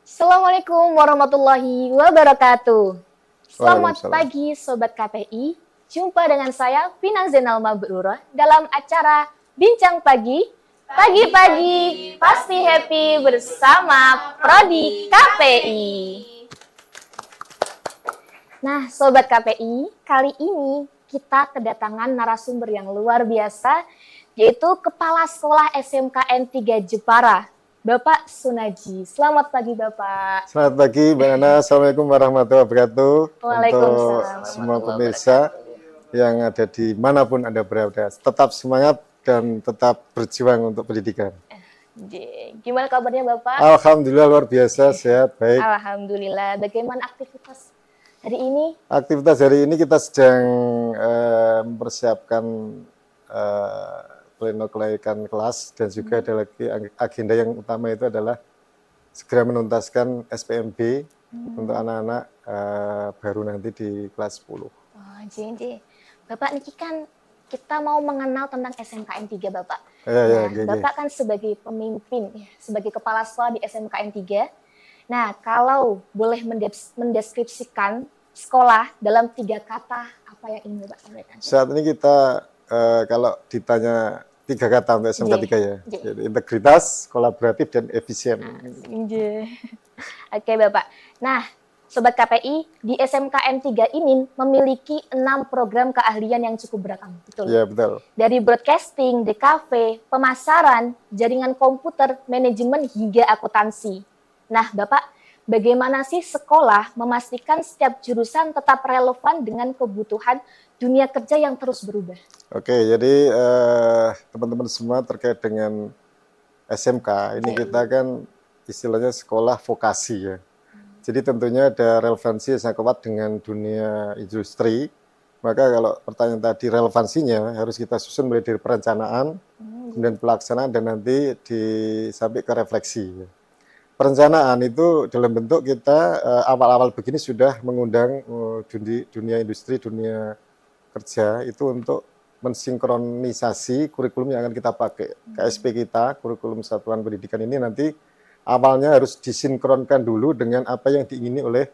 Assalamualaikum warahmatullahi wabarakatuh. Selamat Waalaikumsalam. pagi Sobat KPI. Jumpa dengan saya Vina Zainal Mabrurah dalam acara Bincang Pagi. Pagi-pagi pasti happy bersama Prodi KPI. Nah, Sobat KPI, kali ini kita kedatangan narasumber yang luar biasa, yaitu Kepala Sekolah SMKN 3 Jepara, Bapak Sunaji. Selamat pagi, Bapak. Selamat pagi, Mbak Nana. Assalamualaikum warahmatullahi wabarakatuh. Waalaikumsalam Untuk semua warahmatullahi pemirsa yang ada di manapun Anda berada, tetap semangat dan tetap berjuang untuk pendidikan. Gimana kabarnya, Bapak? Alhamdulillah luar biasa, sehat, baik. Alhamdulillah. Bagaimana aktivitas hari ini? Aktivitas hari ini kita sedang mempersiapkan pleno kenaikan kelas dan juga ada lagi agenda yang utama itu adalah segera menuntaskan SPMB untuk anak-anak baru nanti di kelas 10. Oh, jadi Bapak ini kan kita mau mengenal tentang SMKN 3, Bapak. Bapak kan sebagai pemimpin, sebagai kepala sekolah di SMKN 3. Nah, kalau boleh mendeskripsikan sekolah dalam 3 kata, apa yang ingin Bapak sampaikan? Saat ini kita kalau ditanya 3 kata untuk SMK 3 ya, jadi integritas, kolaboratif, dan efisien. Oke, Bapak. Nah, Sobat KPI, di SMKN 3 ini memiliki 6 program keahlian yang cukup beragam. Betul? Ya, betul. Dari broadcasting, DKV, pemasaran, jaringan komputer, manajemen, hingga akuntansi. Nah, Bapak, bagaimana sih sekolah memastikan setiap jurusan tetap relevan dengan kebutuhan dunia kerja yang terus berubah? Oke, jadi teman-teman semua terkait dengan SMK, ini kita kan istilahnya sekolah vokasi ya. Jadi tentunya ada relevansi yang sangat kuat dengan dunia industri. Maka kalau pertanyaan tadi relevansinya harus kita susun mulai dari perencanaan, kemudian pelaksanaan, dan nanti sampai ke refleksi. Perencanaan itu dalam bentuk kita awal-awal begini sudah mengundang dunia industri, dunia kerja itu untuk mensinkronisasi kurikulum yang akan kita pakai. KSP kita, kurikulum satuan pendidikan ini nanti awalnya harus disinkronkan dulu dengan apa yang diingini oleh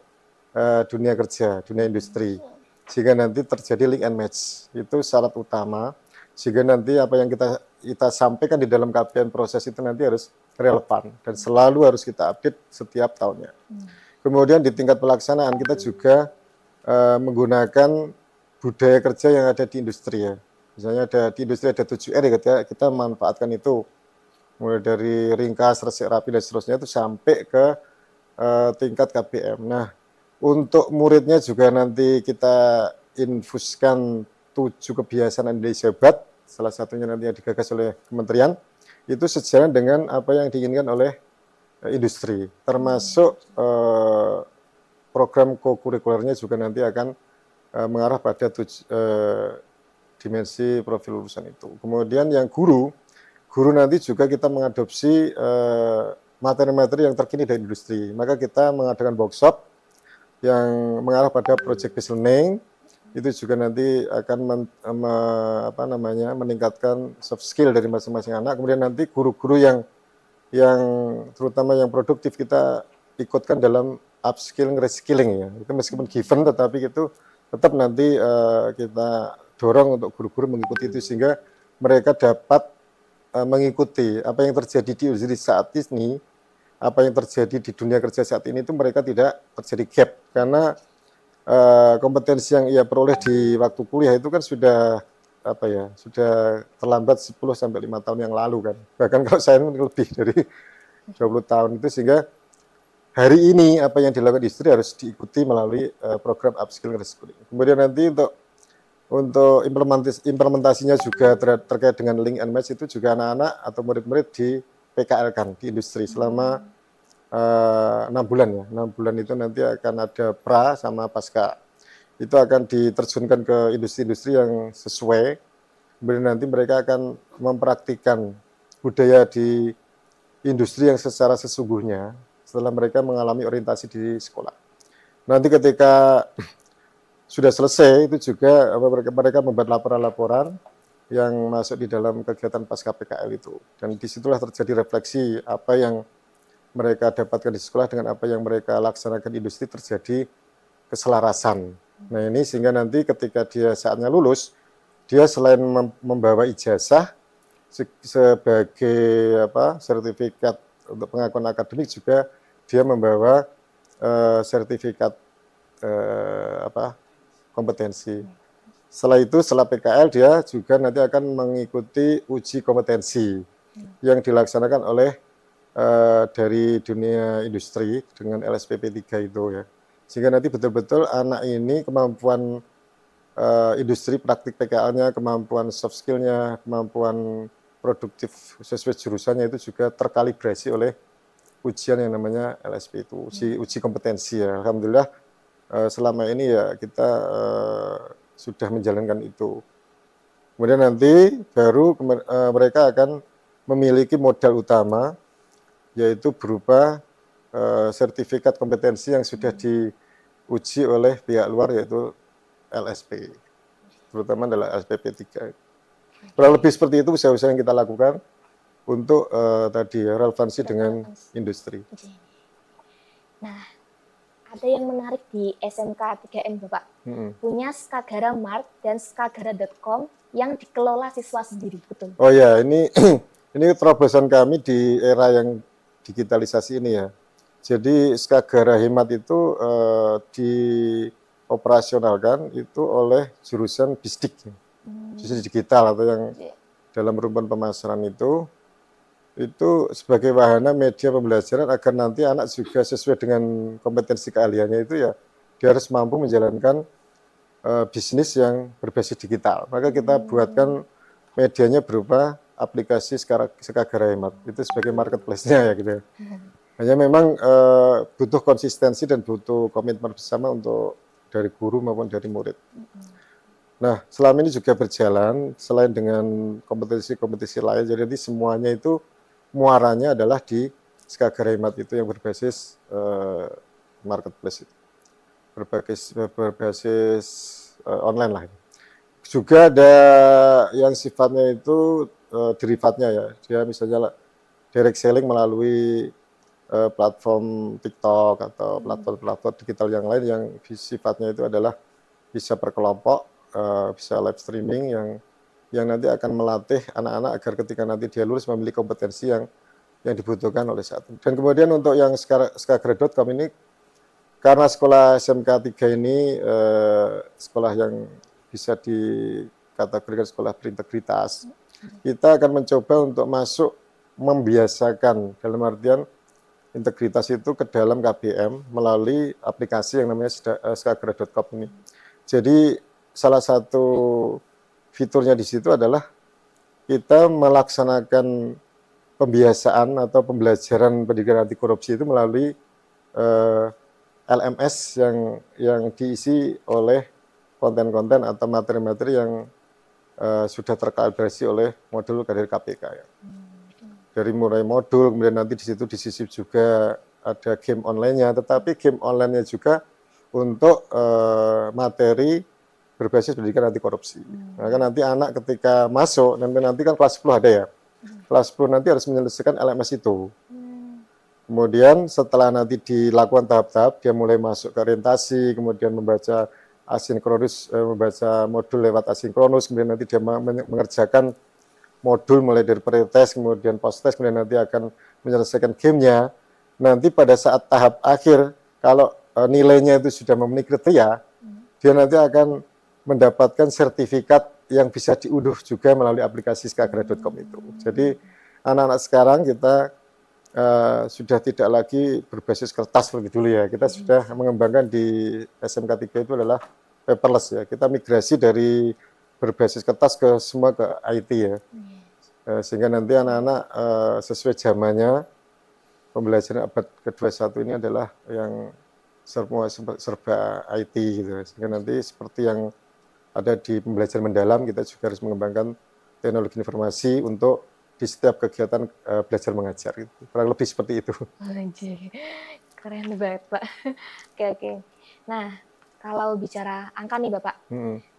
dunia kerja, dunia industri. Sehingga nanti terjadi link and match. Itu syarat utama. Sehingga nanti apa yang kita sampaikan di dalam KPN proses itu nanti harus relevan. Dan selalu harus kita update setiap tahunnya. Kemudian di tingkat pelaksanaan kita juga menggunakan budaya kerja yang ada di industri ya. Misalnya di industri ada 7R ya, kita manfaatkan itu. Mulai dari ringkas, resik, rapi, dan seterusnya itu sampai ke tingkat KPM. Nah, untuk muridnya juga nanti kita infuskan 7 kebiasaan Indonesia Hebat, salah satunya nanti yang digagas oleh kementerian, itu sejalan dengan apa yang diinginkan oleh industri. Termasuk program co-kurikulernya juga nanti akan mengarah pada dimensi profil lulusan itu. Kemudian yang guru nanti juga kita mengadopsi materi-materi yang terkini dari industri. Maka kita mengadakan workshop yang mengarah pada project based learning. Itu juga nanti akan meningkatkan soft skill dari masing-masing anak. Kemudian nanti guru-guru yang terutama yang produktif kita ikutkan dalam upskilling, reskilling ya. Itu meskipun given, tetapi itu tetap nanti kita dorong untuk guru-guru mengikuti itu sehingga mereka dapat mengikuti apa yang terjadi di industri saat ini, apa yang terjadi di dunia kerja saat ini itu mereka tidak terjadi gap karena kompetensi yang ia peroleh di waktu kuliah itu kan sudah sudah terlambat 10 sampai 5 tahun yang lalu kan. Bahkan kalau saya lebih dari 20 tahun itu, sehingga hari ini apa yang dilakukan industri harus diikuti melalui program upskilling reskilling. Kemudian nanti untuk implementasinya juga terkait dengan link and match itu juga anak-anak atau murid-murid di PKL kan di industri selama 6 bulan ya. 6 bulan itu nanti akan ada pra sama pasca. Itu akan diterjunkan ke industri-industri yang sesuai. Kemudian nanti mereka akan mempraktikkan budaya di industri yang secara sesungguhnya setelah mereka mengalami orientasi di sekolah. Nanti ketika sudah selesai itu juga mereka membuat laporan-laporan yang masuk di dalam kegiatan pasca PKL itu. Dan disitulah terjadi refleksi apa yang mereka dapatkan di sekolah dengan apa yang mereka laksanakan di industri terjadi keselarasan. Nah ini sehingga nanti ketika dia saatnya lulus, dia selain membawa ijazah sebagai sertifikat untuk pengakuan akademik juga dia membawa sertifikat kompetensi. Setelah itu, setelah PKL dia juga nanti akan mengikuti uji kompetensi yang dilaksanakan oleh dari dunia industri dengan LSPP 3 itu ya. Sehingga nanti betul-betul anak ini kemampuan industri praktik PKL-nya, kemampuan soft skill-nya, kemampuan produktif sesuai jurusannya itu juga terkalibrasi oleh ujian yang namanya LSP itu, uji kompetensi ya. Alhamdulillah selama ini ya kita sudah menjalankan itu. Kemudian nanti baru mereka akan memiliki modal utama yaitu berupa sertifikat kompetensi yang sudah diuji oleh pihak luar yaitu LSP, terutama adalah LSPP 3. Kurang lebih seperti itu usaha-usaha yang kita lakukan untuk tadi relevansi dengan industri. Nah, ada yang menarik di SMK 3N Bapak, punya Skagara Mart dan skagara.com yang dikelola siswa sendiri, betul? Oh ya, ini terobosan kami di era yang digitalisasi ini ya. Jadi Skagara Hemat itu dioperasionalkan itu oleh jurusan BISDIK, jurusan digital atau yang dalam rumpun pemasaran itu sebagai wahana media pembelajaran agar nanti anak juga sesuai dengan kompetensi keahliannya itu ya dia harus mampu menjalankan bisnis yang berbasis digital. Maka kita buatkan medianya berupa aplikasi Skagara Hemat itu sebagai marketplace-nya ya gitu. Hanya memang butuh konsistensi dan butuh komitmen bersama untuk dari guru maupun dari murid. Nah, selama ini juga berjalan selain dengan kompetisi-kompetisi lain, jadi nanti semuanya itu muaranya adalah di Skagara Hemat itu yang berbasis marketplace itu, berbasis online lah. Juga ada yang sifatnya itu derivatnya ya, dia misalnya direct selling melalui platform TikTok atau platform-platform digital yang lain yang sifatnya itu adalah bisa per kelompok, bisa live streaming yang nanti akan melatih anak-anak agar ketika nanti dia lulus memiliki kompetensi yang dibutuhkan oleh saat ini. Dan kemudian untuk yang skagara.com ini karena sekolah SMK 3 ini sekolah yang bisa dikategorikan sekolah berintegritas, kita akan mencoba untuk masuk membiasakan dalam artian integritas itu ke dalam KBM melalui aplikasi yang namanya skagara.com ini. Jadi salah satu fiturnya di situ adalah kita melaksanakan pembiasaan atau pembelajaran pendidikan anti korupsi itu melalui LMS yang diisi oleh konten-konten atau materi-materi yang sudah terkalibrasi oleh modul karir KPK ya. Dari mulai modul, kemudian nanti di situ disisip juga ada game online-nya, tetapi game online-nya juga untuk materi berbasis pendidikan anti korupsi. Maka nanti anak ketika masuk, nanti kan kelas 10 ada ya, kelas 10 nanti harus menyelesaikan LMS itu. Kemudian setelah nanti dilakukan tahap-tahap, dia mulai masuk ke orientasi, kemudian membaca asinkronus, membaca modul lewat asinkronus, kemudian nanti dia mengerjakan modul mulai dari pre-test, kemudian post-test, kemudian nanti akan menyelesaikan gamenya. Nanti pada saat tahap akhir, kalau nilainya itu sudah memenuhi kriteria, dia nanti akan mendapatkan sertifikat yang bisa diunduh juga melalui aplikasi skagara.com itu. Jadi anak-anak sekarang kita sudah tidak lagi berbasis kertas seperti dulu ya. Kita sudah mengembangkan di SMK 3 itu adalah paperless ya. Kita migrasi dari berbasis kertas ke semua ke IT ya. Sehingga nanti anak-anak sesuai zamannya pembelajaran abad ke-21 ini adalah yang serba IT gitu. Sehingga nanti seperti yang ada di pembelajaran mendalam, kita juga harus mengembangkan teknologi informasi untuk di setiap kegiatan belajar mengajar gitu. Kurang lebih seperti itu. Anjir, keren banget Pak. Oke. Nah, kalau bicara angka nih Bapak,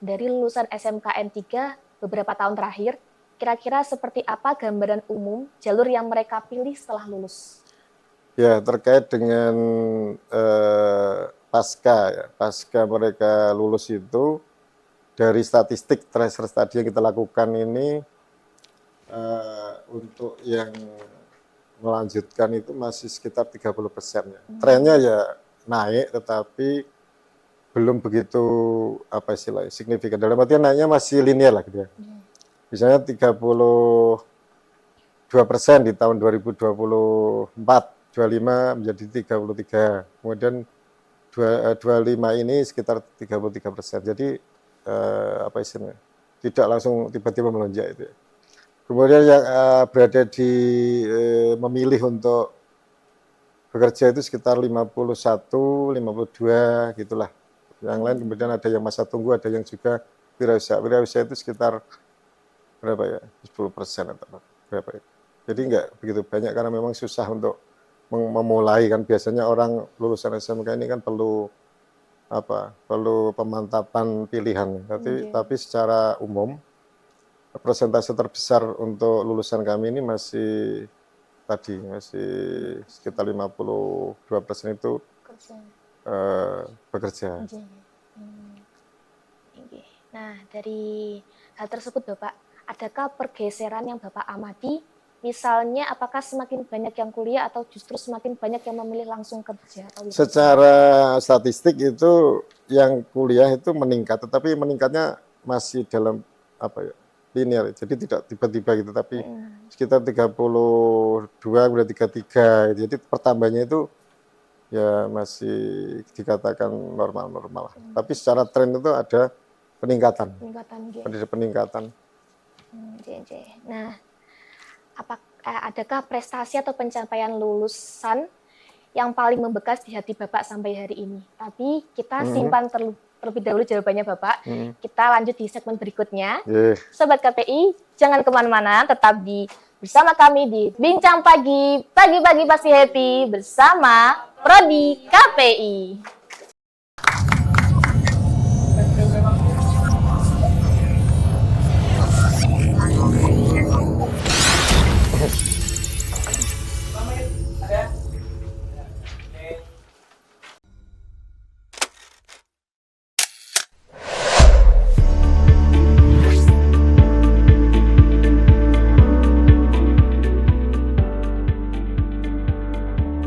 dari lulusan SMKN 3 beberapa tahun terakhir, kira-kira seperti apa gambaran umum jalur yang mereka pilih setelah lulus? Ya, terkait dengan pasca mereka lulus itu, dari statistik tracer tadi yang kita lakukan ini, untuk yang melanjutkan itu masih sekitar 30%. Trennya ya naik, tetapi belum begitu signifikan. Dalam artian naiknya masih linear lah gitu ya. Misalnya 32% di tahun 2024, 25 menjadi 33, kemudian 25 ini sekitar 33%. Jadi tidak langsung tiba-tiba melonjak itu ya. Kemudian yang berada di memilih untuk bekerja itu sekitar 51, 52 gitulah. Yang lain kemudian ada yang masa tunggu, ada yang juga wirausaha. Wirausaha itu sekitar berapa ya? 10% atau berapa ya? Jadi enggak begitu banyak karena memang susah untuk memulai kan. Biasanya orang lulusan SMK ini kan perlu pemantapan pilihan. Tapi secara umum persentase terbesar untuk lulusan kami ini masih sekitar 52% itu bekerja. Nah, dari hal tersebut Bapak, adakah pergeseran yang Bapak amati? Misalnya, apakah semakin banyak yang kuliah atau justru semakin banyak yang memilih langsung kerja? Secara statistik itu yang kuliah itu meningkat, tetapi meningkatnya masih dalam linear, jadi tidak tiba-tiba gitu, tapi sekitar 32, kemudian 33, jadi pertambahannya itu ya masih dikatakan normal-normal. Tapi secara tren itu ada peningkatan. Nah, adakah prestasi atau pencapaian lulusan yang paling membekas di hati Bapak sampai hari ini? Tapi kita simpan terlebih dahulu jawabannya Bapak. Kita lanjut di segmen berikutnya. Sobat KPI, jangan kemana-mana, tetap bersama kami di Bincang Pagi, pagi-pagi pasti happy bersama Prodi KPI.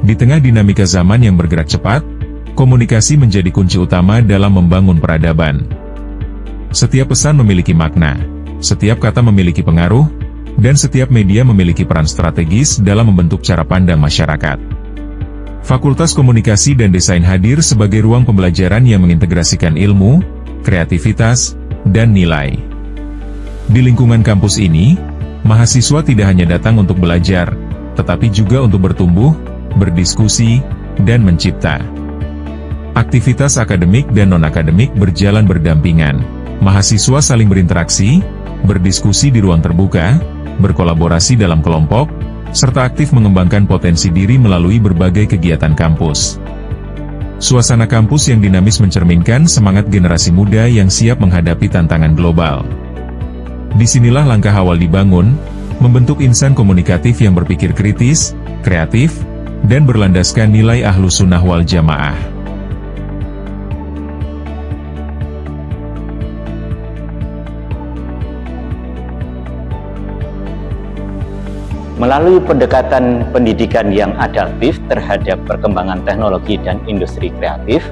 Di tengah dinamika zaman yang bergerak cepat, komunikasi menjadi kunci utama dalam membangun peradaban. Setiap pesan memiliki makna, setiap kata memiliki pengaruh, dan setiap media memiliki peran strategis dalam membentuk cara pandang masyarakat. Fakultas Komunikasi dan Desain hadir sebagai ruang pembelajaran yang mengintegrasikan ilmu, kreativitas, dan nilai. Di lingkungan kampus ini, mahasiswa tidak hanya datang untuk belajar, tetapi juga untuk bertumbuh, berdiskusi, dan mencipta. Aktivitas akademik dan non-akademik berjalan berdampingan. Mahasiswa saling berinteraksi, berdiskusi di ruang terbuka, berkolaborasi dalam kelompok, serta aktif mengembangkan potensi diri melalui berbagai kegiatan kampus. Suasana kampus yang dinamis mencerminkan semangat generasi muda yang siap menghadapi tantangan global. Disinilah langkah awal dibangun, membentuk insan komunikatif yang berpikir kritis, kreatif, dan berlandaskan nilai Ahlus Sunnah wal Jamaah. Melalui pendekatan pendidikan yang adaptif terhadap perkembangan teknologi dan industri kreatif,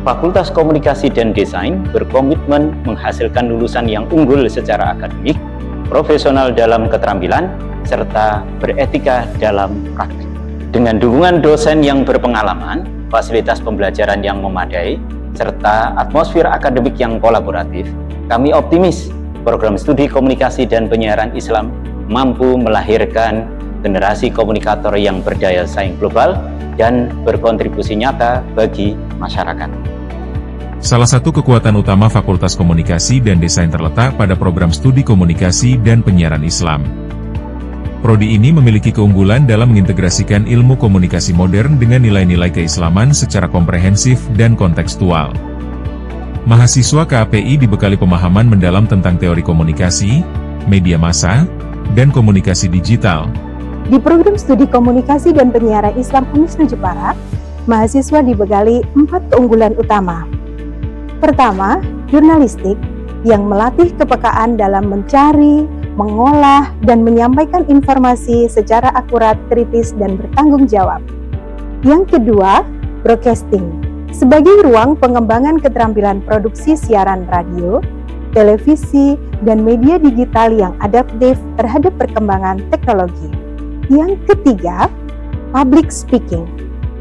Fakultas Komunikasi dan Desain berkomitmen menghasilkan lulusan yang unggul secara akademik, profesional dalam keterampilan, serta beretika dalam praktik. Dengan dukungan dosen yang berpengalaman, fasilitas pembelajaran yang memadai, serta atmosfer akademik yang kolaboratif, kami optimis program studi komunikasi dan penyiaran Islam mampu melahirkan generasi komunikator yang berdaya saing global dan berkontribusi nyata bagi masyarakat. Salah satu kekuatan utama Fakultas Komunikasi dan Desain terletak pada program studi komunikasi dan penyiaran Islam. Prodi ini memiliki keunggulan dalam mengintegrasikan ilmu komunikasi modern dengan nilai-nilai keislaman secara komprehensif dan kontekstual. Mahasiswa KAPI dibekali pemahaman mendalam tentang teori komunikasi, media massa, dan komunikasi digital. Di program studi komunikasi dan penyiaran Islam Unisnu Jepara, mahasiswa dibekali 4 keunggulan utama. Pertama, jurnalistik yang melatih kepekaan dalam mencari, mengolah, dan menyampaikan informasi secara akurat, kritis, dan bertanggung jawab. Yang kedua, broadcasting sebagai ruang pengembangan keterampilan produksi siaran radio, televisi, dan media digital yang adaptif terhadap perkembangan teknologi. Yang ketiga, public speaking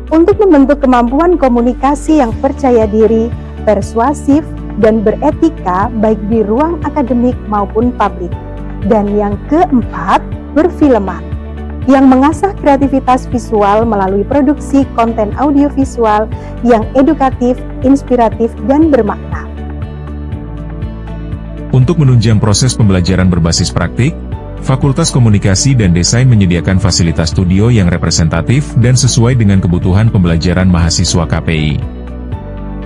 untuk membentuk kemampuan komunikasi yang percaya diri, persuasif, dan beretika baik di ruang akademik maupun publik. Dan yang keempat, perfilman yang mengasah kreativitas visual melalui produksi konten audiovisual yang edukatif, inspiratif, dan bermakna. Untuk menunjang proses pembelajaran berbasis praktik, Fakultas Komunikasi dan Desain menyediakan fasilitas studio yang representatif dan sesuai dengan kebutuhan pembelajaran mahasiswa KPI.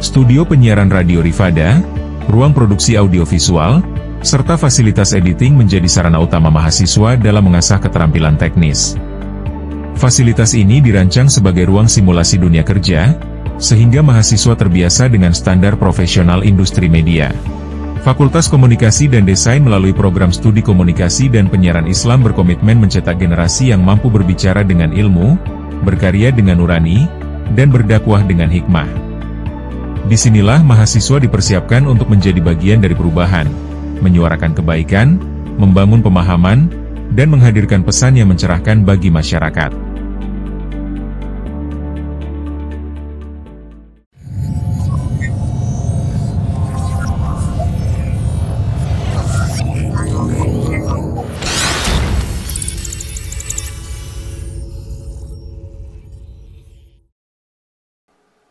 Studio penyiaran radio Rifada, ruang produksi audiovisual, serta fasilitas editing menjadi sarana utama mahasiswa dalam mengasah keterampilan teknis. Fasilitas ini dirancang sebagai ruang simulasi dunia kerja, sehingga mahasiswa terbiasa dengan standar profesional industri media. Fakultas Komunikasi dan Desain melalui program studi komunikasi dan penyiaran Islam berkomitmen mencetak generasi yang mampu berbicara dengan ilmu, berkarya dengan nurani, dan berdakwah dengan hikmah. Disinilah mahasiswa dipersiapkan untuk menjadi bagian dari perubahan, menyuarakan kebaikan, membangun pemahaman, dan menghadirkan pesan yang mencerahkan bagi masyarakat.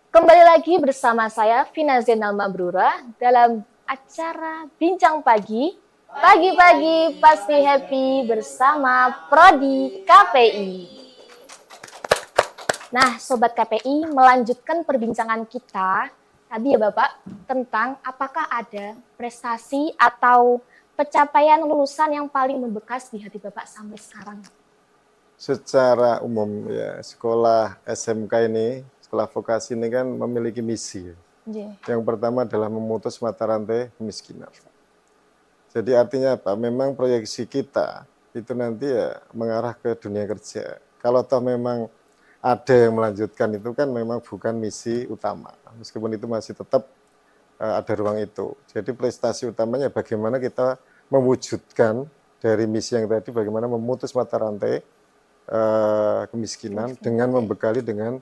Kembali lagi bersama saya Vina Zainal Mabrura dalam acara Bincang Pagi, pagi-pagi pasti happy bersama Prodi KPI. Nah, Sobat KPI, melanjutkan perbincangan kita tadi ya Bapak, tentang apakah ada prestasi atau pencapaian lulusan yang paling membekas di hati Bapak sampai sekarang? Secara umum ya, sekolah SMK ini, sekolah vokasi ini kan memiliki misi. Yang pertama adalah memutus mata rantai kemiskinan. Jadi artinya apa? Memang proyeksi kita itu nanti ya mengarah ke dunia kerja. Kalau toh memang ada yang melanjutkan itu kan memang bukan misi utama. Meskipun itu masih tetap ada ruang itu. Jadi prestasi utamanya bagaimana kita mewujudkan dari misi yang tadi, bagaimana memutus mata rantai kemiskinan dengan membekali dengan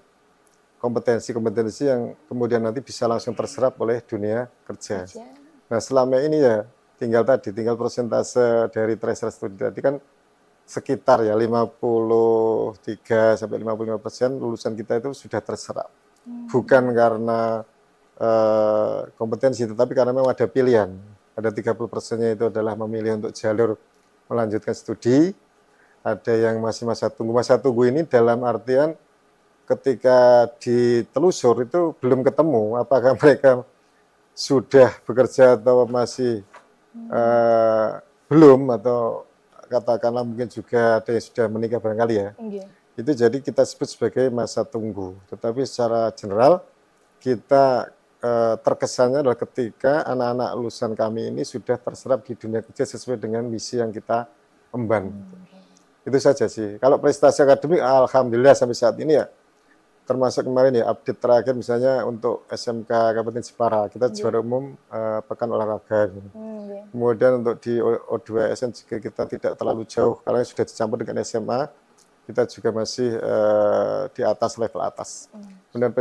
kompetensi-kompetensi yang kemudian nanti bisa langsung terserap oleh dunia kerja. Nah selama ini ya tinggal persentase dari tracer studi tadi kan sekitar ya 53 sampai 55% lulusan kita itu sudah terserap. Bukan karena kompetensi, tetapi karena memang ada pilihan. Ada 30%-nya itu adalah memilih untuk jalur melanjutkan studi. Ada yang masih masa tunggu. Masa tunggu ini dalam artian ketika ditelusur itu belum ketemu apakah mereka sudah bekerja atau masih belum, atau katakanlah mungkin juga ada yang sudah menikah barangkali ya. Itu jadi kita sebut sebagai masa tunggu. Tetapi secara general kita terkesannya adalah ketika anak-anak lulusan kami ini sudah terserap di dunia kerja sesuai dengan misi yang kita emban. Itu saja sih. Kalau prestasi akademik alhamdulillah sampai saat ini ya, termasuk kemarin ya update terakhir misalnya untuk SMK Kabupaten Jepara kita juara umum pekan olahraga. Kemudian untuk di O2SN juga kita tidak terlalu jauh karena sudah dicampur dengan SMA, kita juga masih di atas level atas. Kemudian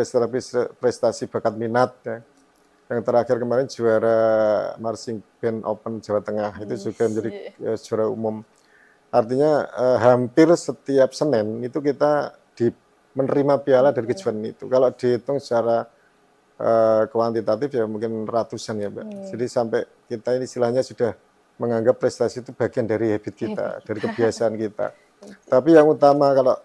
prestasi bakat minat ya. Yang terakhir kemarin juara Marching Band Open Jawa Tengah itu juga menjadi juara umum. Artinya hampir setiap Senin itu kita menerima piala dari kejuaraan itu. Kalau dihitung secara kuantitatif ya mungkin ratusan ya Mbak. Jadi sampai kita ini istilahnya sudah menganggap prestasi itu bagian dari habit kita, dari kebiasaan kita. Tapi yang utama kalau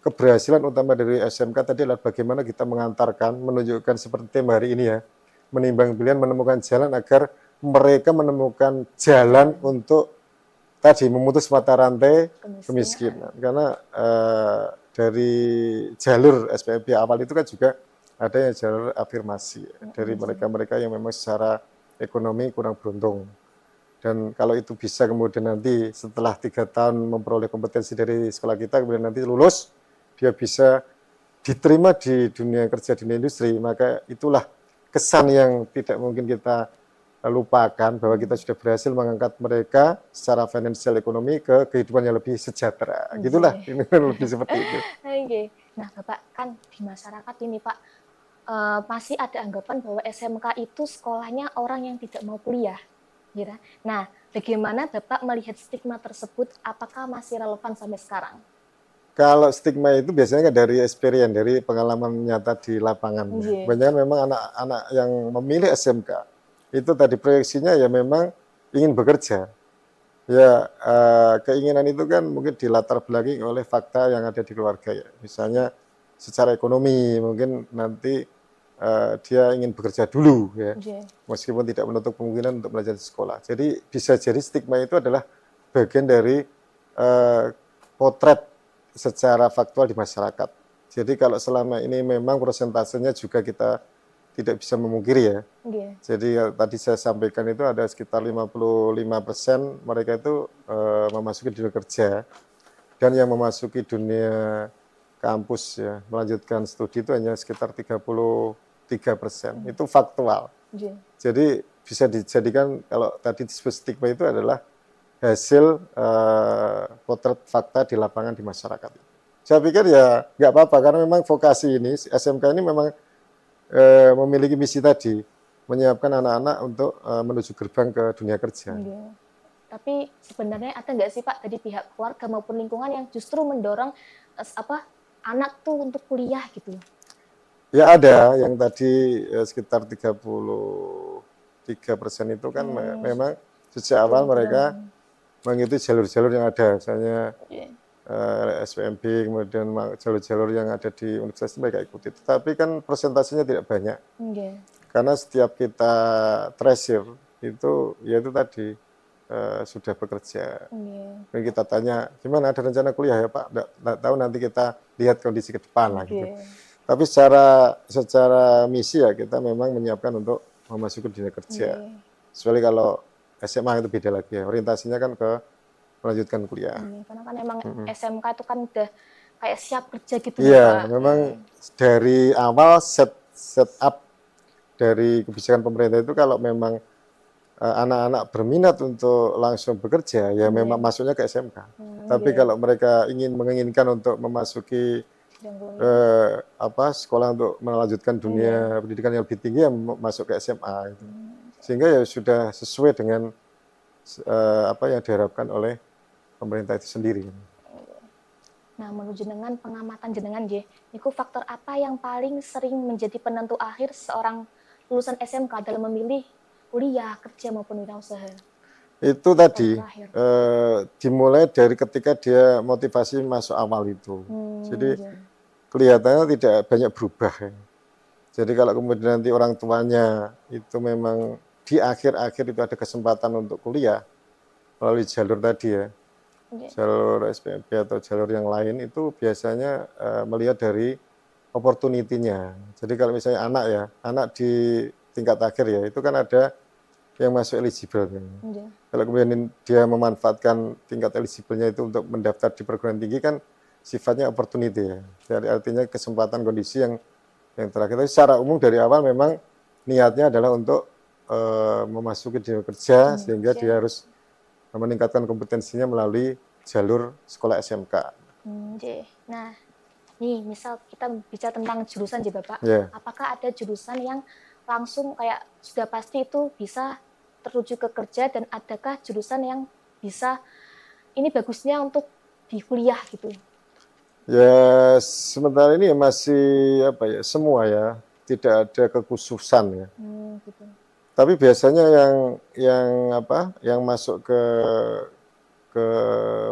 keberhasilan utama dari SMK tadi adalah bagaimana kita mengantarkan, menunjukkan seperti tema hari ini ya, menimbang pilihan, menemukan jalan agar mereka menemukan jalan untuk tadi memutus mata rantai kemiskinan. Karena dari jalur SPMB awal itu kan juga ada yang jalur afirmasi dari mereka-mereka yang memang secara ekonomi kurang beruntung. Dan kalau itu bisa kemudian nanti setelah 3 tahun memperoleh kompetensi dari sekolah kita, kemudian nanti lulus, dia bisa diterima di dunia kerja, dunia industri, maka itulah kesan yang tidak mungkin kita lupakan bahwa kita sudah berhasil mengangkat mereka secara finansial ekonomi ke kehidupan yang lebih sejahtera. Gitulah, ini lebih seperti itu. Nah, Bapak, kan di masyarakat ini Pak, masih ada anggapan bahwa SMK itu sekolahnya orang yang tidak mau kuliah. Gitu. Nah, bagaimana Bapak melihat stigma tersebut, apakah masih relevan sampai sekarang? Kalau stigma itu biasanya dari experience, dari pengalaman nyata di lapangan. Banyak memang anak-anak yang memilih SMK, itu tadi proyeksinya ya memang ingin bekerja. Ya keinginan itu kan mungkin dilatar belakangi oleh fakta yang ada di keluarga ya. Misalnya secara ekonomi mungkin nanti dia ingin bekerja dulu ya, meskipun tidak menutup kemungkinan untuk belajar di sekolah. Jadi bisa jadi stigma itu adalah bagian dari potret secara faktual di masyarakat. Jadi kalau selama ini memang persentasenya juga kita tidak bisa memungkiri ya. Jadi tadi saya sampaikan itu ada sekitar 55% mereka itu memasuki dunia kerja, dan yang memasuki dunia kampus ya, melanjutkan studi itu hanya sekitar 33%. Itu faktual. Jadi bisa dijadikan kalau tadi disebut stigma itu adalah hasil potret fakta di lapangan di masyarakat. Saya pikir ya nggak apa-apa karena memang vokasi ini SMK ini memang memiliki misi tadi menyiapkan anak-anak untuk menuju gerbang ke dunia kerja. Tapi sebenarnya ada nggak sih Pak dari pihak keluarga maupun lingkungan yang justru mendorong anak tuh untuk kuliah gitu? Ya ada yang tadi sekitar 33% itu kan memang sejak awal mereka mengikuti jalur-jalur yang ada, misalnya SPMB, kemudian jalur-jalur yang ada di universitas mereka ikuti. Tetapi kan persentasenya tidak banyak, karena setiap kita tracer itu, yaitu tadi sudah bekerja. Dan kita tanya, gimana ada rencana kuliah ya Pak? Nggak tahu, nanti kita lihat kondisi ke depan lah gitu. Tapi secara misi ya kita memang menyiapkan untuk memasuki dunia kerja. Kecuali kalau SMA itu beda lagi ya, orientasinya kan ke melanjutkan kuliah. Karena kan memang SMK itu kan udah kayak siap kerja gitu. Iya, memang dari awal set up dari kebijakan pemerintah itu kalau memang anak-anak berminat untuk langsung bekerja ya memang masuknya ke SMK. Tapi kalau mereka menginginkan untuk memasuki sekolah untuk melanjutkan dunia pendidikan yang lebih tinggi, yang masuk ke SMA itu. Sehingga ya sudah sesuai dengan apa yang diharapkan oleh pemerintah itu sendiri. Nah, menurut jenengan, pengamatan jenengan niku faktor apa yang paling sering menjadi penentu akhir seorang lulusan SMK dalam memilih kuliah, kerja maupun wirausaha? Itu tadi dimulai dari ketika dia motivasi masuk awal itu. Jadi kelihatannya tidak banyak berubah ya. Jadi kalau kemudian nanti orang tuanya itu memang di akhir-akhir itu ada kesempatan untuk kuliah melalui jalur tadi ya, jalur SPMB atau jalur yang lain, itu biasanya melihat dari opportunity-nya. Jadi kalau misalnya anak di tingkat akhir ya, itu kan ada yang masuk eligible. Kalau kemudian dia memanfaatkan tingkat eligible-nya itu untuk mendaftar di perguruan tinggi, kan sifatnya opportunity ya. Jadi artinya kesempatan kondisi yang terakhir. Tapi secara umum dari awal memang niatnya adalah untuk memasuki dunia kerja, sehingga dia harus meningkatkan kompetensinya melalui jalur sekolah SMK. Nah, nih misal kita bicara tentang jurusan Bapak, apakah ada jurusan yang langsung kayak sudah pasti itu bisa tertuju ke kerja, dan adakah jurusan yang bisa ini bagusnya untuk di kuliah gitu? Ya, sementara ini masih apa ya, semua ya, tidak ada kekhususan ya. Gitu. Tapi biasanya yang masuk ke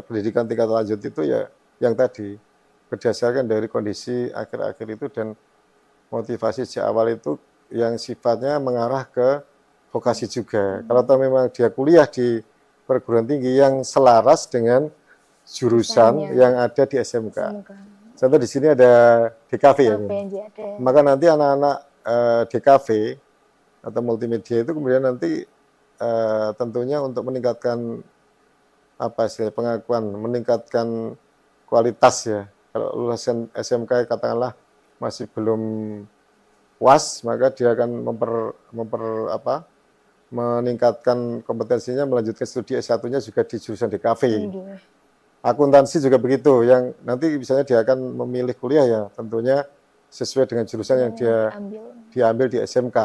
pendidikan tingkat lanjut itu ya yang tadi berdasarkan dari kondisi akhir-akhir itu dan motivasi sejak awal itu yang sifatnya mengarah ke vokasi juga. Kalau tahu memang dia kuliah di perguruan tinggi yang selaras dengan jurusan Jurusannya. yang ada di SMK. SMK. Contoh di sini ada DKV ya. ada. Maka nanti anak-anak DKV atau multimedia itu kemudian nanti tentunya untuk meningkatkan apa sih pengakuan, meningkatkan kualitas ya. Kalau lulusan SMK katakanlah masih belum puas, maka dia akan meningkatkan kompetensinya, melanjutkan studi S1-nya juga di jurusan DKV. Akuntansi juga begitu, yang nanti misalnya dia akan memilih kuliah ya tentunya sesuai dengan jurusan yang dia diambil di SMK.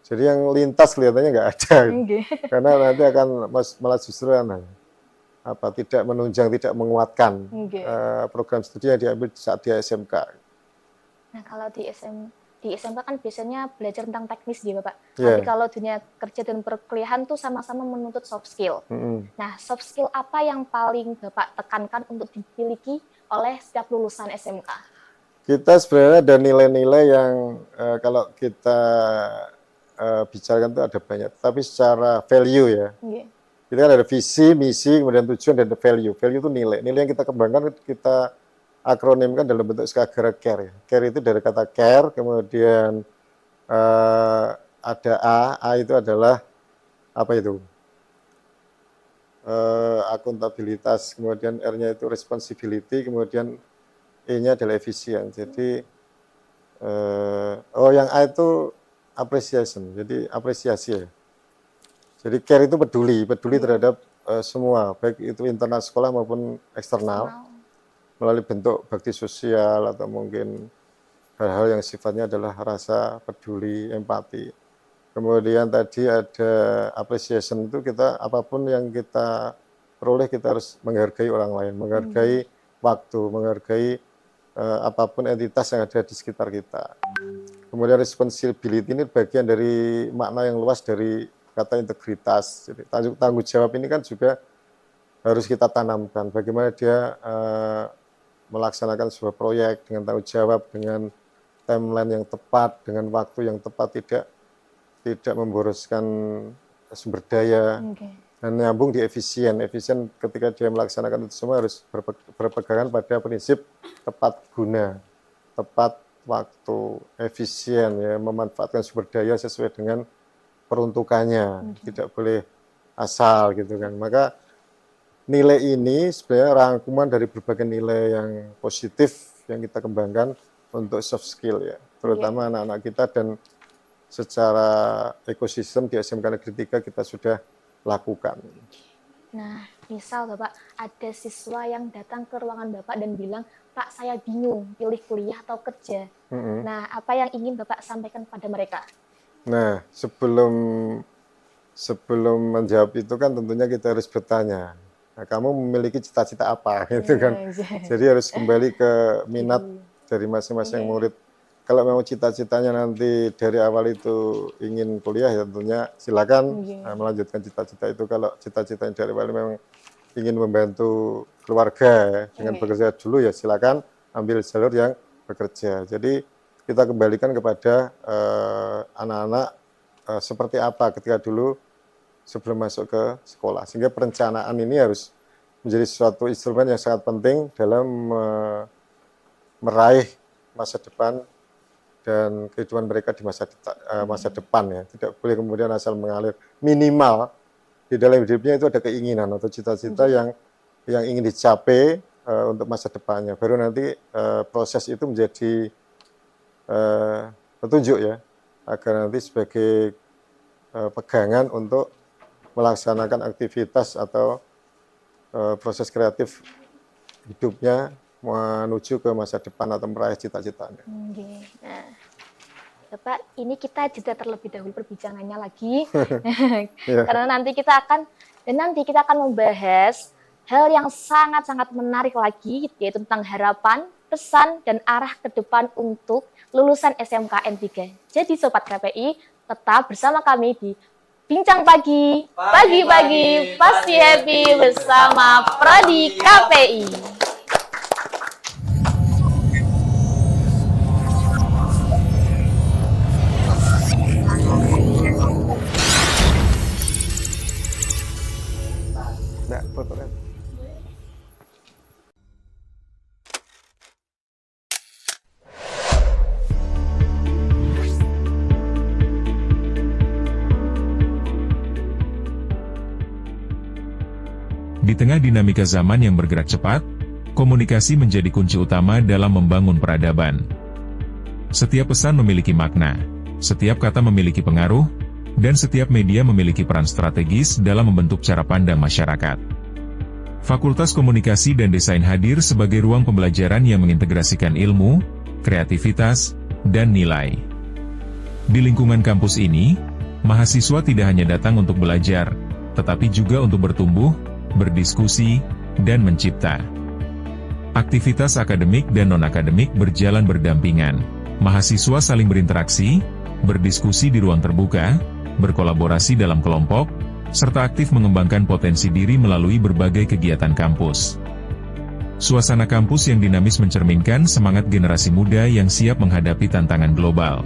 Jadi yang lintas kelihatannya nggak ada, karena nanti akan malah justru tidak menunjang, tidak menguatkan program studi yang diambil saat dia SMK. Nah, kalau di SMK kan biasanya belajar tentang teknis dia, Bapak. Tapi kalau dunia kerja dan perkuliahan tuh sama-sama menuntut soft skill. Nah, soft skill apa yang paling Bapak tekankan untuk dimiliki oleh setiap lulusan SMK? Kita sebenarnya ada nilai-nilai yang kalau kita bicarakan itu ada banyak, tapi secara value ya. Kita kan ada visi, misi, kemudian tujuan, dan value. Value itu nilai. Nilai yang kita kembangkan, kita akronimkan dalam bentuk skala care. Care itu dari kata care, kemudian ada A itu adalah apa itu? Akuntabilitas, kemudian R-nya itu responsibility, kemudian E-nya adalah efisien. Jadi yang A itu appreciation, jadi apresiasi ya. Jadi care itu peduli terhadap semua, baik itu internal sekolah maupun eksternal, melalui bentuk bakti sosial atau mungkin hal-hal yang sifatnya adalah rasa peduli, empati. Kemudian tadi ada appreciation, itu kita apapun yang kita peroleh kita harus menghargai orang lain, menghargai waktu, menghargai apapun entitas yang ada di sekitar kita. Kemudian responsibility ini bagian dari makna yang luas dari kata integritas. Jadi tanggung jawab ini kan juga harus kita tanamkan. Bagaimana dia melaksanakan sebuah proyek dengan tanggung jawab, dengan timeline yang tepat, dengan waktu yang tepat, tidak memboroskan sumber daya, dan nyambung di efisien. Efisien ketika dia melaksanakan itu semua harus berpegangan pada prinsip tepat guna, tepat waktu, efisien ya, memanfaatkan sumber daya sesuai dengan peruntukannya, tidak boleh asal gitu kan. Maka nilai ini sebenarnya rangkuman dari berbagai nilai yang positif yang kita kembangkan untuk soft skill ya, terutama anak-anak kita, dan secara ekosistem di SMK Negeri 3 kita sudah lakukan. Nah, misal Bapak ada siswa yang datang ke ruangan Bapak dan bilang, Pak, saya bingung pilih kuliah atau kerja. Nah, apa yang ingin Bapak sampaikan pada mereka? Nah, sebelum menjawab itu kan tentunya kita harus bertanya, nah, kamu memiliki cita-cita apa gitu kan. Jadi harus kembali ke minat dari masing-masing murid. Kalau memang cita-citanya nanti dari awal itu ingin kuliah, ya tentunya silakan melanjutkan cita-cita itu. Kalau cita-citanya dari awal memang ingin membantu keluarga dengan bekerja dulu, ya silakan ambil jalur yang bekerja. Jadi kita kembalikan kepada anak-anak seperti apa ketika dulu sebelum masuk ke sekolah. Sehingga perencanaan ini harus menjadi suatu instrumen yang sangat penting dalam meraih masa depan dan kehidupan mereka di masa depan ya. Tidak boleh kemudian asal mengalir. Minimal di dalam hidupnya itu ada keinginan atau cita-cita yang ingin dicapai untuk masa depannya. Baru nanti proses itu menjadi petunjuk ya, agar nanti sebagai pegangan untuk melaksanakan aktivitas atau proses kreatif hidupnya menuju ke masa depan atau meraih cita-citanya. Bapak, ini kita jeda terlebih dahulu perbincangannya lagi. Ya. Karena nanti kita akan membahas hal yang sangat-sangat menarik lagi, yaitu tentang harapan, pesan, dan arah ke depan untuk lulusan SMKN 3. Jadi Sobat KPI, tetap bersama kami di Bincang Pagi, pagi-pagi pasti happy bersama Prodi KPI. Nah, foto kan. Di tengah dinamika zaman yang bergerak cepat, komunikasi menjadi kunci utama dalam membangun peradaban. Setiap pesan memiliki makna, setiap kata memiliki pengaruh, dan setiap media memiliki peran strategis dalam membentuk cara pandang masyarakat. Fakultas Komunikasi dan Desain hadir sebagai ruang pembelajaran yang mengintegrasikan ilmu, kreativitas, dan nilai. Di lingkungan kampus ini, mahasiswa tidak hanya datang untuk belajar, tetapi juga untuk bertumbuh, berdiskusi, dan mencipta. Aktivitas akademik dan non-akademik berjalan berdampingan. Mahasiswa saling berinteraksi, berdiskusi di ruang terbuka, berkolaborasi dalam kelompok, serta aktif mengembangkan potensi diri melalui berbagai kegiatan kampus. Suasana kampus yang dinamis mencerminkan semangat generasi muda yang siap menghadapi tantangan global.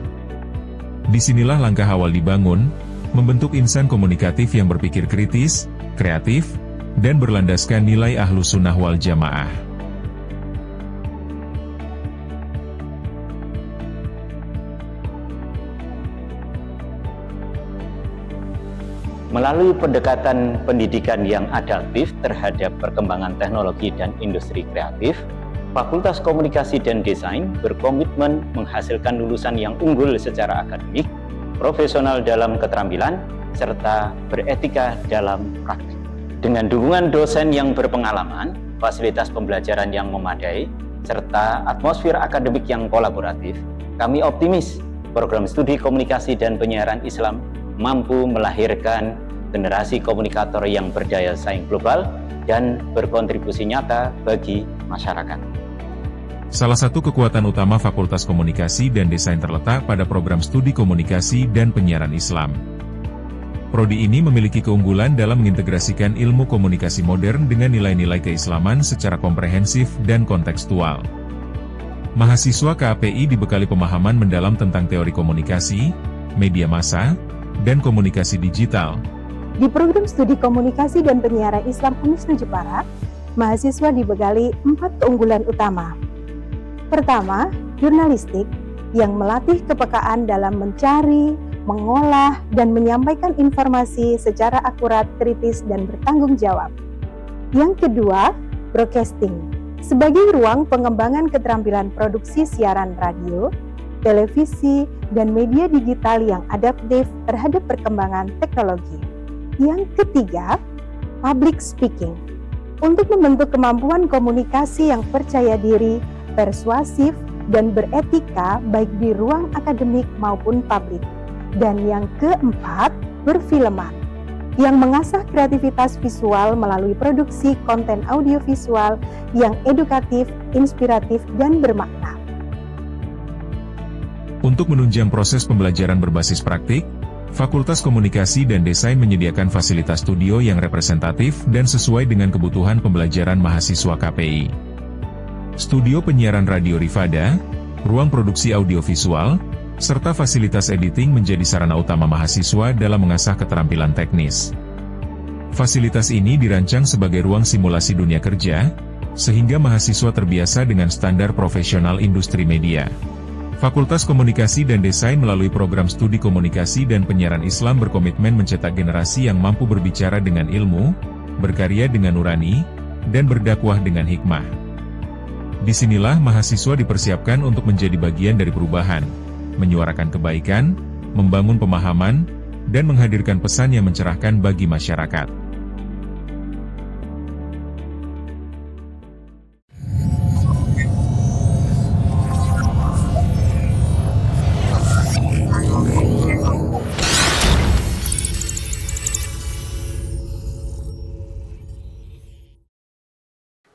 Disinilah langkah awal dibangun, membentuk insan komunikatif yang berpikir kritis, kreatif, dan berlandaskan nilai Ahlus Sunnah wal Jamaah. Melalui pendekatan pendidikan yang adaptif terhadap perkembangan teknologi dan industri kreatif, Fakultas Komunikasi dan Desain berkomitmen menghasilkan lulusan yang unggul secara akademik, profesional dalam keterampilan, serta beretika dalam praktik. Dengan dukungan dosen yang berpengalaman, fasilitas pembelajaran yang memadai, serta atmosfer akademik yang kolaboratif, kami optimis program studi komunikasi dan penyiaran Islam mampu melahirkan generasi komunikator yang berdaya saing global dan berkontribusi nyata bagi masyarakat. Salah satu kekuatan utama Fakultas Komunikasi dan Desain terletak pada program studi komunikasi dan penyiaran Islam. Prodi ini memiliki keunggulan dalam mengintegrasikan ilmu komunikasi modern dengan nilai-nilai keislaman secara komprehensif dan kontekstual. Mahasiswa KPI dibekali pemahaman mendalam tentang teori komunikasi, media massa, dan komunikasi digital. Di program studi komunikasi dan penyiaran Islam Unisnu Jepara, mahasiswa dibekali 4 keunggulan utama. Pertama, jurnalistik yang melatih kepekaan dalam mencari, mengolah, dan menyampaikan informasi secara akurat, kritis, dan bertanggung jawab. Yang kedua, broadcasting sebagai ruang pengembangan keterampilan produksi siaran radio, televisi, dan media digital yang adaptif terhadap perkembangan teknologi. Yang ketiga, public speaking untuk membentuk kemampuan komunikasi yang percaya diri, persuasif, dan beretika baik di ruang akademik maupun publik. Dan yang keempat, perfilman yang mengasah kreativitas visual melalui produksi konten audiovisual yang edukatif, inspiratif, dan bermakna. Untuk menunjang proses pembelajaran berbasis praktik, Fakultas Komunikasi dan Desain menyediakan fasilitas studio yang representatif dan sesuai dengan kebutuhan pembelajaran mahasiswa KPI. Studio penyiaran radio Rifada, ruang produksi audiovisual, serta fasilitas editing menjadi sarana utama mahasiswa dalam mengasah keterampilan teknis. Fasilitas ini dirancang sebagai ruang simulasi dunia kerja, sehingga mahasiswa terbiasa dengan standar profesional industri media. Fakultas Komunikasi dan Desain melalui program studi komunikasi dan penyiaran Islam berkomitmen mencetak generasi yang mampu berbicara dengan ilmu, berkarya dengan nurani, dan berdakwah dengan hikmah. Disinilah mahasiswa dipersiapkan untuk menjadi bagian dari perubahan, menyuarakan kebaikan, membangun pemahaman, dan menghadirkan pesan yang mencerahkan bagi masyarakat.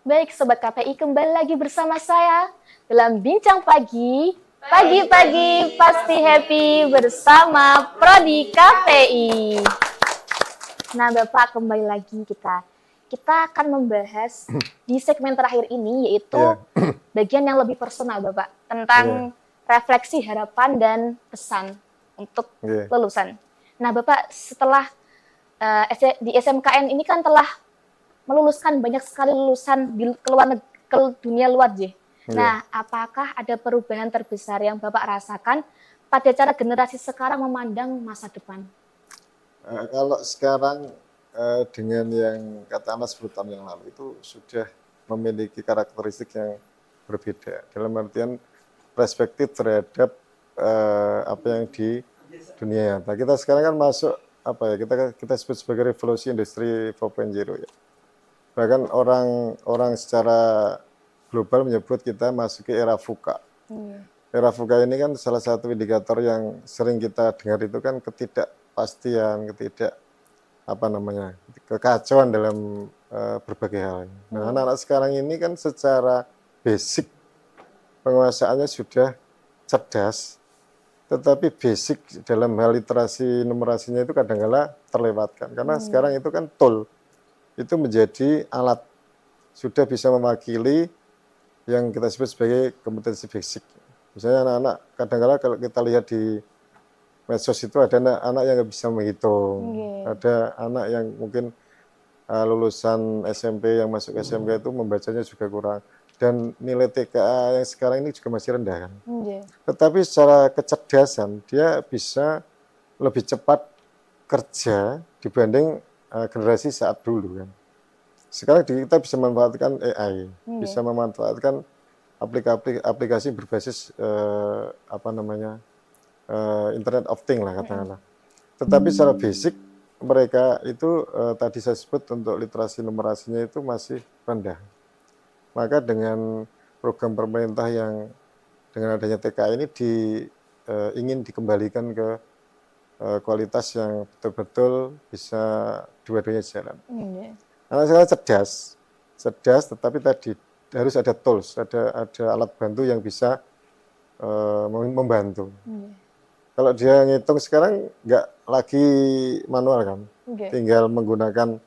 Baik, Sobat KPI, kembali lagi bersama saya dalam Bincang Pagi. Pagi-pagi pasti happy bersama Prodi KPI. Nah, Bapak, kembali lagi kita akan membahas di segmen terakhir ini, yaitu bagian yang lebih personal, Bapak, tentang refleksi, harapan, dan pesan untuk lulusan. Nah, Bapak, setelah di SMKN ini kan telah meluluskan banyak sekali lulusan ke dunia luar, J. Nah, apakah ada perubahan terbesar yang Bapak rasakan pada cara generasi sekarang memandang masa depan? Kalau sekarang dengan yang katakanlah 10 tahun yang lalu itu sudah memiliki karakteristik yang berbeda. Dalam artian perspektif terhadap apa yang di dunia nyata. Kita sekarang kan masuk kita sebut sebagai revolusi industri 4.0 ya. Bahkan orang secara global menyebut kita masuk ke era VUCA. Era VUCA ini kan salah satu indikator yang sering kita dengar itu kan ketidakpastian, kekacauan dalam berbagai hal. Nah, anak-anak sekarang ini kan secara basic penguasaannya sudah cerdas, tetapi basic dalam hal literasi numerasinya itu kadang-kala terlewatkan. Karena sekarang itu kan tool, itu menjadi alat, sudah bisa mewakili yang kita sebut sebagai kompetensi basic. Misalnya anak-anak kadang-kala kalau kita lihat di medsos itu ada anak yang nggak bisa menghitung, ada anak yang mungkin lulusan SMP yang masuk SMK itu membacanya juga kurang, dan nilai TKA yang sekarang ini juga masih rendah kan. Tetapi secara kecerdasan dia bisa lebih cepat kerja dibanding generasi saat dulu kan. Sekarang kita bisa memanfaatkan AI, bisa memanfaatkan aplikasi berbasis Internet of Things lah katakanlah. Tetapi secara basic mereka itu tadi saya sebut untuk literasi numerasinya itu masih rendah. Maka dengan program pemerintah yang dengan adanya TK ini ingin dikembalikan ke kualitas yang betul-betul bisa dua-duanya jalan. Anak saya cerdas, tetapi tadi harus ada tools, ada alat bantu yang bisa membantu. Kalau dia ngitung sekarang nggak lagi manual kan, tinggal menggunakan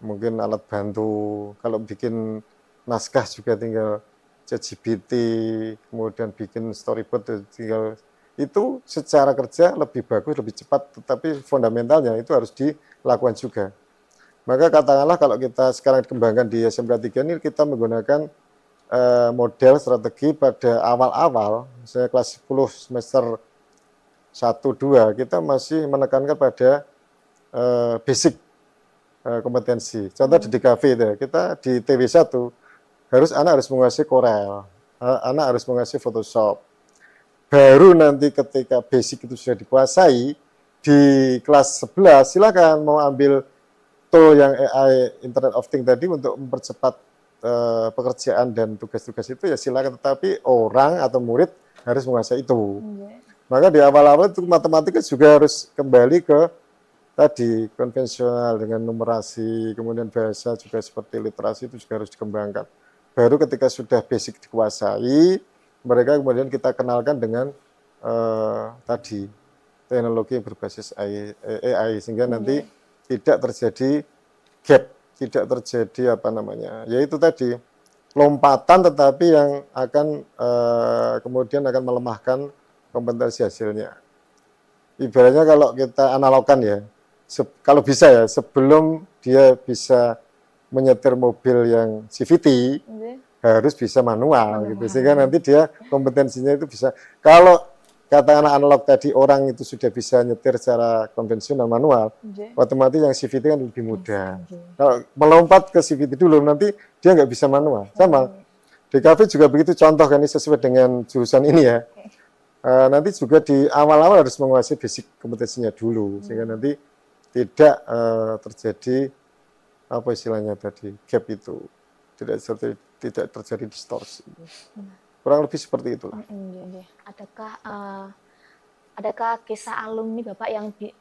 mungkin alat bantu. Kalau bikin naskah juga tinggal ChatGPT, kemudian bikin storyboard tinggal. Itu secara kerja lebih bagus, lebih cepat, tetapi fundamentalnya itu harus dilakukan juga. Maka katakanlah kalau kita sekarang dikembangkan di SMK 3 ini kita menggunakan model strategi pada awal-awal, misalnya kelas 10 semester 1-2, kita masih menekankan pada basic kompetensi. Contoh di DKV itu, kita di TW1 anak harus menguasai Corel, anak harus menguasai Photoshop. Baru nanti ketika basic itu sudah dikuasai, di kelas 11 silakan mau ambil tool yang AI Internet of Things tadi untuk mempercepat pekerjaan dan tugas-tugas itu ya silakan, tetapi orang atau murid harus menguasai itu. Maka di awal-awal itu matematika juga harus kembali ke tadi konvensional dengan numerasi, kemudian bahasa juga seperti literasi itu juga harus dikembangkan. Baru ketika sudah basic dikuasai, mereka kemudian kita kenalkan dengan tadi teknologi yang berbasis AI sehingga nanti tidak terjadi gap, tidak terjadi yaitu tadi lompatan, tetapi yang akan kemudian akan melemahkan kompetensi hasilnya. Ibaratnya kalau kita analogkan ya, kalau bisa ya sebelum dia bisa menyetir mobil yang CVT, harus bisa manual gitu, sehingga nanti dia kompetensinya itu bisa. Kalau kata anak analog tadi orang itu sudah bisa nyetir secara konvensional manual, otomatis yang CVT kan lebih mudah. Kalau melompat ke CVT dulu nanti dia nggak bisa manual. Sama DKV juga begitu, contoh kan ini sesuai dengan jurusan ini ya. Nanti juga di awal-awal harus menguasai basic kompetensinya dulu, sehingga nanti tidak terjadi apa istilahnya tadi gap itu, tidak terjadi distorsi. Kurang lebih seperti itulah. Adakah kisah alumni Bapak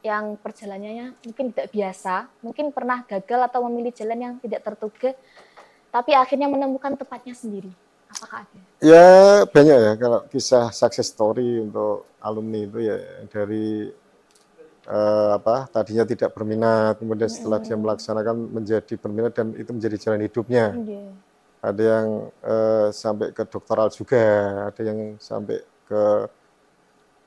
yang perjalanannya mungkin tidak biasa, mungkin pernah gagal atau memilih jalan yang tidak terduga, tapi akhirnya menemukan tempatnya sendiri. Apakah ada? Ya banyak ya kalau kisah success story untuk alumni itu ya dari tadinya tidak berminat, kemudian setelah dia melaksanakan menjadi berminat dan itu menjadi jalan hidupnya. Ada yang sampai ke doktoral juga, ada yang sampai ke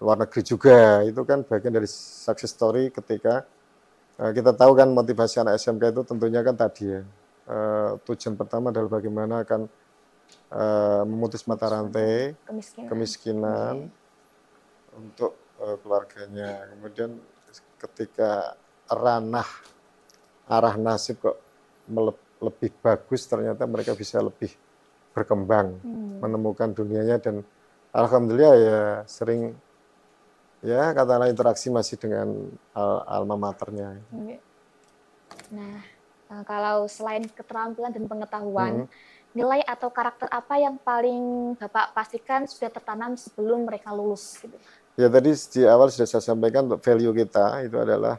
luar negeri juga. Itu kan bagian dari success story ketika kita tahu kan motivasi anak SMK itu tentunya kan tadi ya. Tujuan pertama adalah bagaimana akan memutus mata rantai kemiskinan untuk keluarganya. Kemudian ketika arah nasib kok lebih bagus, ternyata mereka bisa lebih berkembang, menemukan dunianya, dan alhamdulillah ya sering ya katakanlah interaksi masih dengan alma maternya. Nah, kalau selain keterampilan dan pengetahuan, nilai atau karakter apa yang paling Bapak pastikan sudah tertanam sebelum mereka lulus gitu? Ya tadi di awal sudah saya sampaikan value kita itu adalah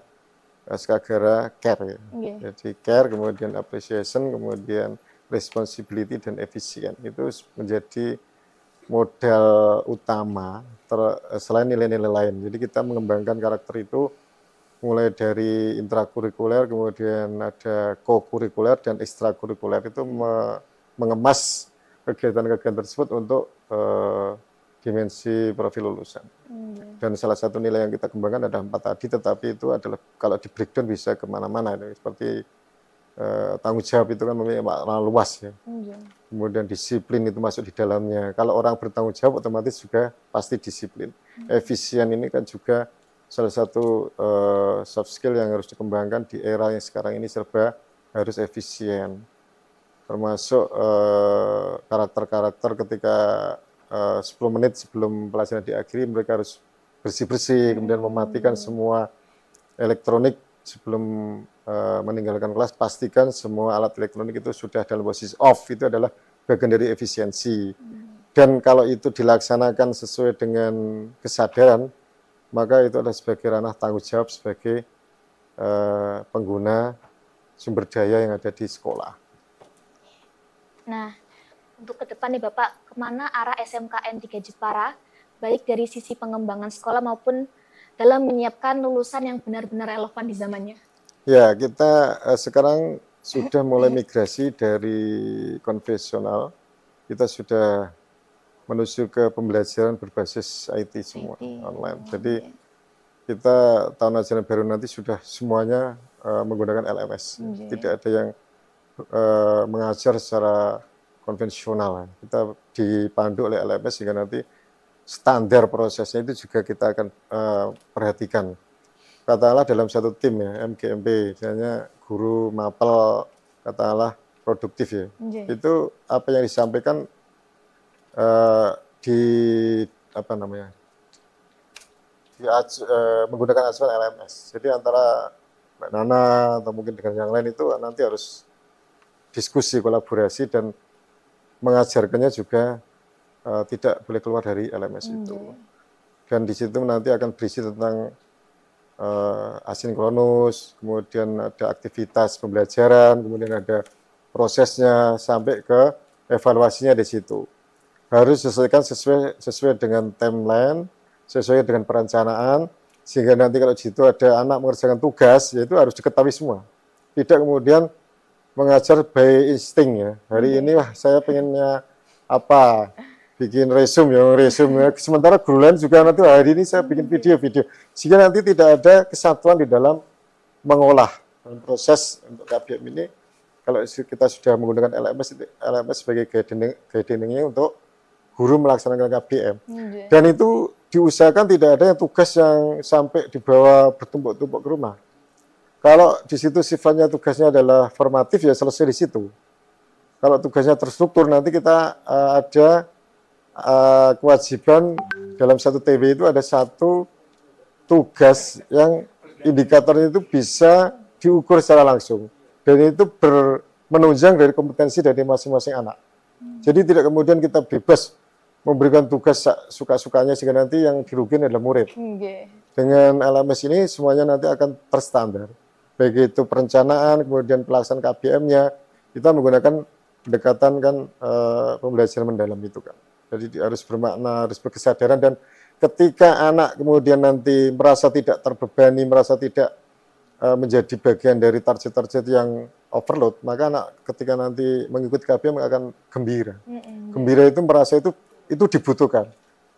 skagara care ya. Jadi care, kemudian appreciation, kemudian responsibility dan efisien. Itu menjadi modal utama selain nilai-nilai lain. Jadi kita mengembangkan karakter itu mulai dari intrakurikuler, kemudian ada co-kurikuler dan ekstrakurikuler, itu mengemas kegiatan-kegiatan tersebut untuk dimensi profil lulusan. Dan salah satu nilai yang kita kembangkan ada 4 tadi, tetapi itu adalah kalau di breakdown bisa kemana-mana. Seperti tanggung jawab itu kan memiliki makna luas ya. Kemudian disiplin itu masuk di dalamnya. Kalau orang bertanggung jawab otomatis juga pasti disiplin. Efisien ini kan juga salah satu soft skill yang harus dikembangkan di era yang sekarang ini serba harus efisien. Termasuk karakter-karakter ketika 10 menit sebelum pelajaran diakhiri mereka harus bersih-bersih, kemudian mematikan semua elektronik sebelum meninggalkan kelas. Pastikan semua alat elektronik itu sudah dalam posisi off, itu adalah bagian dari efisiensi. Dan kalau itu dilaksanakan sesuai dengan kesadaran, maka itu adalah sebagai ranah tanggung jawab sebagai pengguna sumber daya yang ada di sekolah. Nah, untuk ke depan nih Bapak, kemana arah SMKN 3 Jepara, baik dari sisi pengembangan sekolah maupun dalam menyiapkan lulusan yang benar-benar relevan di zamannya? Ya, kita sekarang sudah mulai migrasi dari konvensional, kita sudah menuju ke pembelajaran berbasis IT semua, online. Jadi kita tahun ajaran baru nanti sudah semuanya menggunakan LMS, tidak ada yang mengajar secara konvensional. Kita dipandu oleh LMS sehingga nanti standar prosesnya itu juga kita akan perhatikan. Katakanlah dalam satu tim ya, MGMP, misalnya guru mapel, katakanlah produktif ya, itu apa yang disampaikan menggunakan acuan LMS. Jadi antara Mbak Nana atau mungkin dengan yang lain itu nanti harus diskusi, kolaborasi, dan mengajarkannya juga tidak boleh keluar dari LMS itu. Dan di situ nanti akan berisi tentang asinkronus, kemudian ada aktivitas pembelajaran, kemudian ada prosesnya sampai ke evaluasinya di situ. Harus disesuaikan sesuai dengan timeline, sesuai dengan perencanaan, sehingga nanti kalau di situ ada anak mengerjakan tugas, yaitu harus diketahui semua. Tidak kemudian mengajar by insting ya. Hari ini wah saya pengennya apa, bikin resume. Sementara guru lain juga nanti hari ini saya bikin video. Sehingga nanti tidak ada kesatuan di dalam mengolah. Dan proses untuk KBM ini, kalau kita sudah menggunakan LMS sebagai guiding-nya untuk guru melaksanakan KBM. Dan itu diusahakan tidak ada yang tugas yang sampai dibawa bertumpuk-tumpuk ke rumah. Kalau di situ sifatnya tugasnya adalah formatif, ya selesai di situ. Kalau tugasnya terstruktur, nanti kita ada kewajiban dalam satu TW itu ada satu tugas yang indikatornya itu bisa diukur secara langsung. Dan itu menunjang dari kompetensi dari masing-masing anak. Jadi tidak kemudian kita bebas memberikan tugas suka-sukanya sehingga nanti yang dirugikan adalah murid. Dengan LMS ini semuanya nanti akan terstandar. Baik itu perencanaan, kemudian pelaksanaan KBM-nya, kita menggunakan pendekatan kan pembelajaran mendalam itu kan. Jadi harus bermakna, harus berkesadaran, dan ketika anak kemudian nanti merasa tidak terbebani, merasa tidak menjadi bagian dari target-target yang overload, maka anak ketika nanti mengikuti KBM akan gembira. Gembira itu merasa itu dibutuhkan.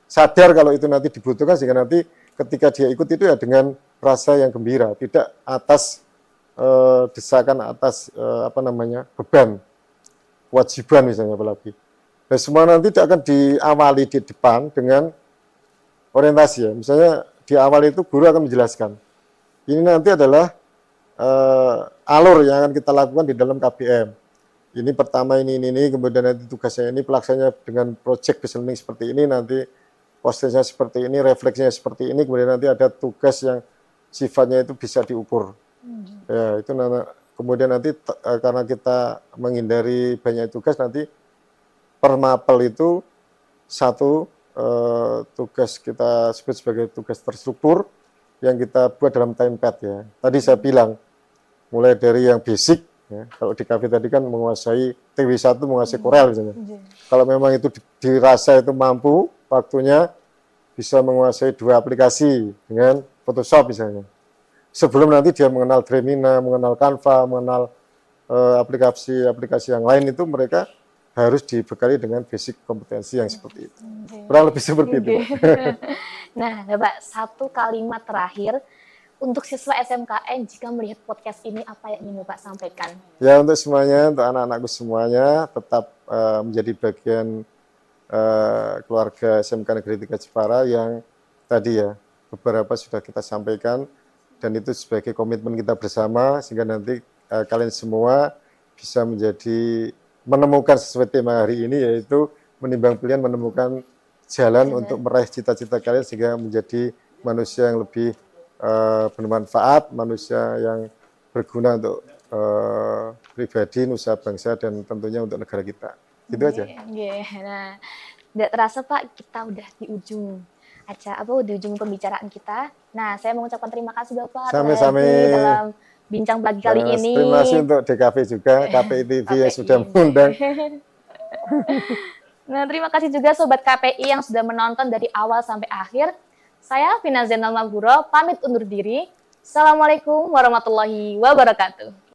Sadar kalau itu nanti dibutuhkan, sehingga nanti ketika dia ikut itu ya dengan rasa yang gembira, tidak atas desakan, atas beban, kewajiban misalnya apalagi. Nah, semua nanti akan diawali di depan dengan orientasi ya. Misalnya di awal itu guru akan menjelaskan. Ini nanti adalah alur yang akan kita lakukan di dalam KBM. Ini pertama ini, kemudian nanti tugasnya ini, pelaksananya dengan project based learning seperti ini, nanti postingnya seperti ini, refleksinya seperti ini, kemudian nanti ada tugas yang sifatnya itu bisa diukur. Ya, itu kemudian nanti karena kita menghindari banyak tugas, nanti per mapel itu satu tugas kita sebut sebagai tugas terstruktur yang kita buat dalam timepad ya. Tadi saya bilang, mulai dari yang basic, ya, kalau di KV tadi kan menguasai TW1, menguasai Corel misalnya. Kalau memang itu dirasa itu mampu, waktunya bisa menguasai 2 aplikasi dengan Photoshop misalnya. Sebelum nanti dia mengenal Dremina, mengenal Canva, mengenal aplikasi-aplikasi yang lain, itu mereka harus dibekali dengan basic kompetensi yang seperti itu. Kurang lebih seperti itu. Nah, Bapak, satu kalimat terakhir untuk siswa SMKN jika melihat podcast ini, apa yang ingin Bapak sampaikan? Ya, untuk semuanya, untuk anak-anakku semuanya, tetap menjadi bagian keluarga SMK Negeri 3 Jepara yang tadi ya, beberapa sudah kita sampaikan, dan itu sebagai komitmen kita bersama, sehingga nanti kalian semua bisa menemukan sesuai tema hari ini, yaitu menimbang pilihan, menemukan jalan untuk meraih cita-cita kalian, sehingga menjadi manusia yang lebih bermanfaat, manusia yang berguna untuk pribadi, nusa bangsa, dan tentunya untuk negara kita. Gitu aja. Nah, tidak terasa Pak, kita udah di ujung di ujung pembicaraan kita. Nah, saya mengucapkan terima kasih Bapak dalam bincang pagi kali ini. Terima kasih untuk DKV juga, KPI TV yang sudah mengundang. Nah, terima kasih juga Sobat KPI yang sudah menonton dari awal sampai akhir. Saya Vina Zainal Maguro, pamit undur diri. Assalamualaikum warahmatullahi wabarakatuh.